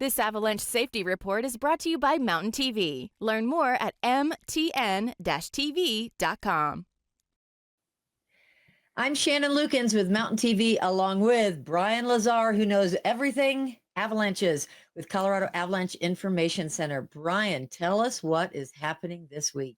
This avalanche safety report is brought to you by MTN-TV. Learn more at MTN-TV.com. I'm Shannon Lukens with MTN-TV, along with Brian Lazar, who knows everything avalanches with Colorado Avalanche Information Center. Brian, tell us what is happening this week.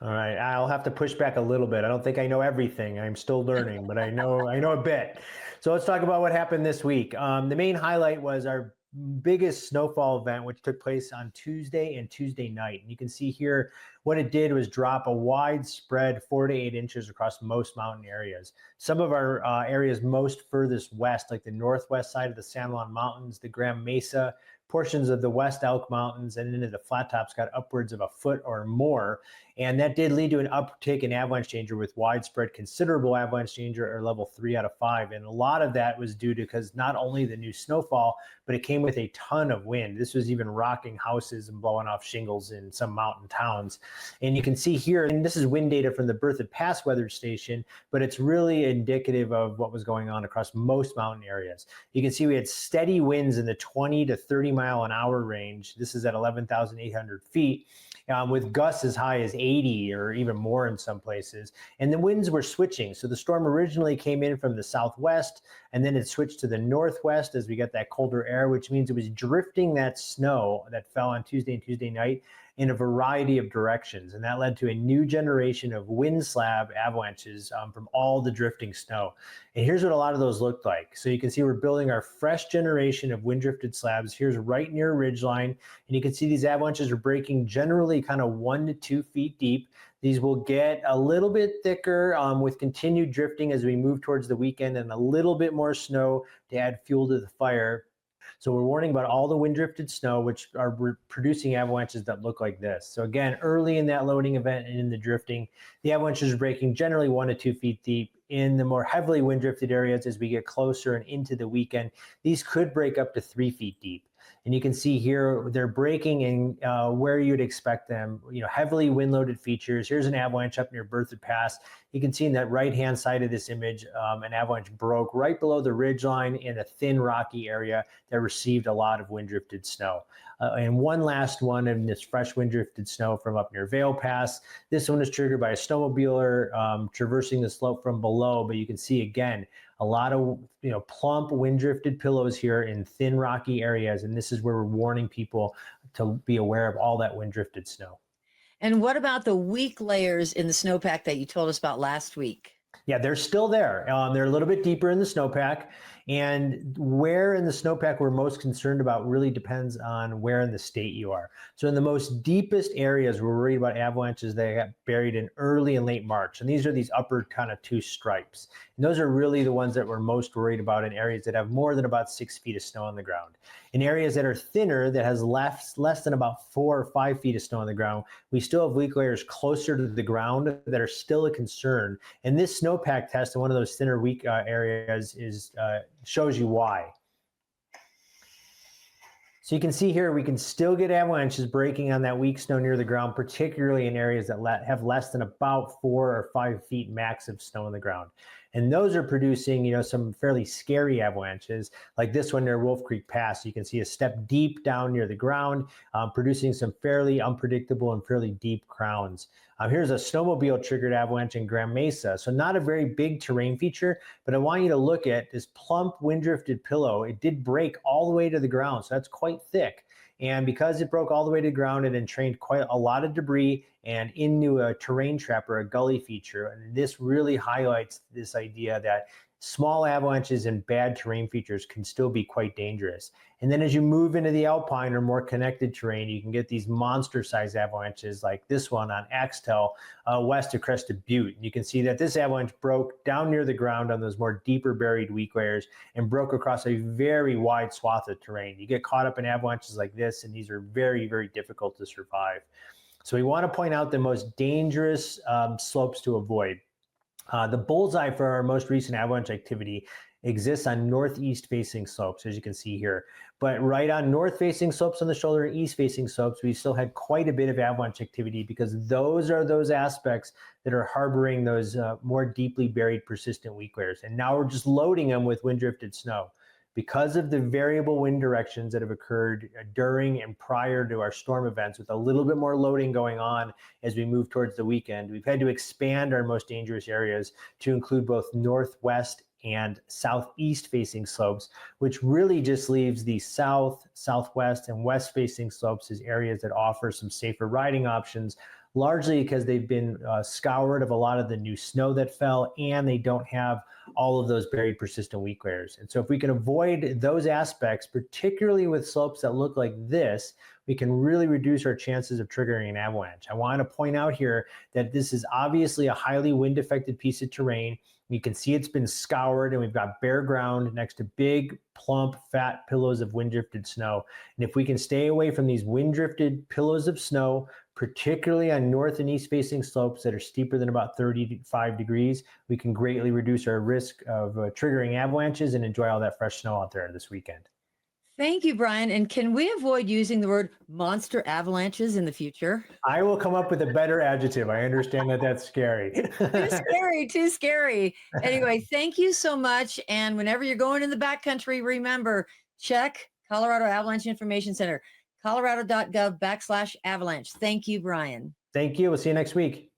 All right, I'll have to push back a little bit. I don't think I know everything. I'm still learning, but I know a bit. So let's talk about what happened this week. The main highlight was our biggest snowfall event, which took place on Tuesday and Tuesday night. And you can see here what it did was drop a widespread 4 to 8 inches across most mountain areas. Some of our areas most furthest west, like the northwest side of the San Juan Mountains, the Grand Mesa, portions of the West Elk Mountains, and into the flat tops got upwards of a foot or more. And that did lead to an uptick in avalanche danger with widespread considerable avalanche danger, or level 3 out of 5. And a lot of that was due to because not only the new snowfall, but it came with a ton of wind. This was even rocking houses and blowing off shingles in some mountain towns. And you can see here, and this is wind data from the Berthoud Pass weather station, but it's really indicative of what was going on across most mountain areas. You can see we had steady winds in the 20 to 30 mile an hour range. This is at 11,800 feet. With gusts as high as 80 or even more in some places. And the winds were switching. So the storm originally came in from the southwest, and then it switched to the northwest as we got that colder air, which means it was drifting that snow that fell on Tuesday and Tuesday night in a variety of directions. And that led to a new generation of wind slab avalanches from all the drifting snow. And here's what a lot of those looked like. So you can see we're building our fresh generation of wind drifted slabs. Here's right near ridgeline. And you can see these avalanches are breaking generally kind of 1 to 2 feet deep. These will get a little bit thicker with continued drifting as we move towards the weekend, and a little bit more snow to add fuel to the fire. So we're warning about all the wind drifted snow, which are producing avalanches that look like this. So again, early in that loading event and in the drifting, the avalanches are breaking generally 1 to 2 feet deep. In the more heavily wind drifted areas, as we get closer and into the weekend, these could break up to 3 feet deep. And you can see here, they're breaking in where you'd expect them, heavily wind-loaded features. Here's an avalanche up near Berthoud Pass. You can see in that right-hand side of this image, an avalanche broke right below the ridgeline in a thin, rocky area that received a lot of wind-drifted snow. And one last one in this fresh wind-drifted snow from up near Vail Pass. This one is triggered by a snowmobiler traversing the slope from below, but you can see again, a lot of plump wind drifted pillows here in thin rocky areas, and this is where we're warning people to be aware of all that wind drifted snow. And what about the weak layers in the snowpack that you told us about last week? Yeah, they're still there. They're a little bit deeper in the snowpack, and where in the snowpack we're most concerned about really depends on where in the state you are. So in the most deepest areas, we're worried about avalanches that got buried in early and late March. And these are these upper kind of 2 stripes. And those are really the ones that we're most worried about in areas that have more than about 6 feet of snow on the ground. In areas that are thinner, that has less than about 4 or 5 feet of snow on the ground, we still have weak layers closer to the ground that are still a concern. And this snowpack test in one of those thinner weak areas shows you why. So you can see here, we can still get avalanches breaking on that weak snow near the ground, particularly in areas that have less than about 4 or 5 feet max of snow on the ground. And those are producing, some fairly scary avalanches, like this one near Wolf Creek Pass. You can see a step deep down near the ground, producing some fairly unpredictable and fairly deep crowns. Here's a snowmobile triggered avalanche in Grand Mesa. So not a very big terrain feature, but I want you to look at this plump wind drifted pillow. It did break all the way to the ground, so that's quite thick. And because it broke all the way to the ground, it entrained quite a lot of debris and into a terrain trap or a gully feature. And this really highlights this idea that small avalanches and bad terrain features can still be quite dangerous. And then as you move into the alpine or more connected terrain, you can get these monster-sized avalanches like this one on Axtell, west of Crested Butte. And you can see that this avalanche broke down near the ground on those more deeper buried weak layers and broke across a very wide swath of terrain. You get caught up in avalanches like this, and these are very, very difficult to survive. So we want to point out the most dangerous slopes to avoid. The bullseye for our most recent avalanche activity exists on northeast facing slopes, as you can see here. But right on north facing slopes on the shoulder and east facing slopes, we still had quite a bit of avalanche activity because those are those aspects that are harboring those more deeply buried persistent weak layers. And now we're just loading them with wind drifted snow. because of the variable wind directions that have occurred during and prior to our storm events, with a little bit more loading going on as we move towards the weekend, we've had to expand our most dangerous areas to include both northwest and southeast facing slopes, which really just leaves the south, southwest, and west facing slopes as areas that offer some safer riding options, largely because they've been scoured of a lot of the new snow that fell, and they don't have all of those buried persistent weak layers. And so if we can avoid those aspects, particularly with slopes that look like this, we can really reduce our chances of triggering an avalanche. I want to point out here that this is obviously a highly wind affected piece of terrain. You can see it's been scoured, and we've got bare ground next to big, plump, fat pillows of wind drifted snow. And if we can stay away from these wind drifted pillows of snow, particularly on north and east facing slopes that are steeper than about 35 degrees, we can greatly reduce our risk of triggering avalanches and enjoy all that fresh snow out there this weekend. Thank you, Brian. And can we avoid using the word monster avalanches in the future? I will come up with a better adjective. I understand that that's scary. Too scary, too scary. Anyway, thank you so much. And whenever you're going in the backcountry, remember, check Colorado Avalanche Information Center, Colorado.gov /avalanche. Thank you, Brian. Thank you. We'll see you next week.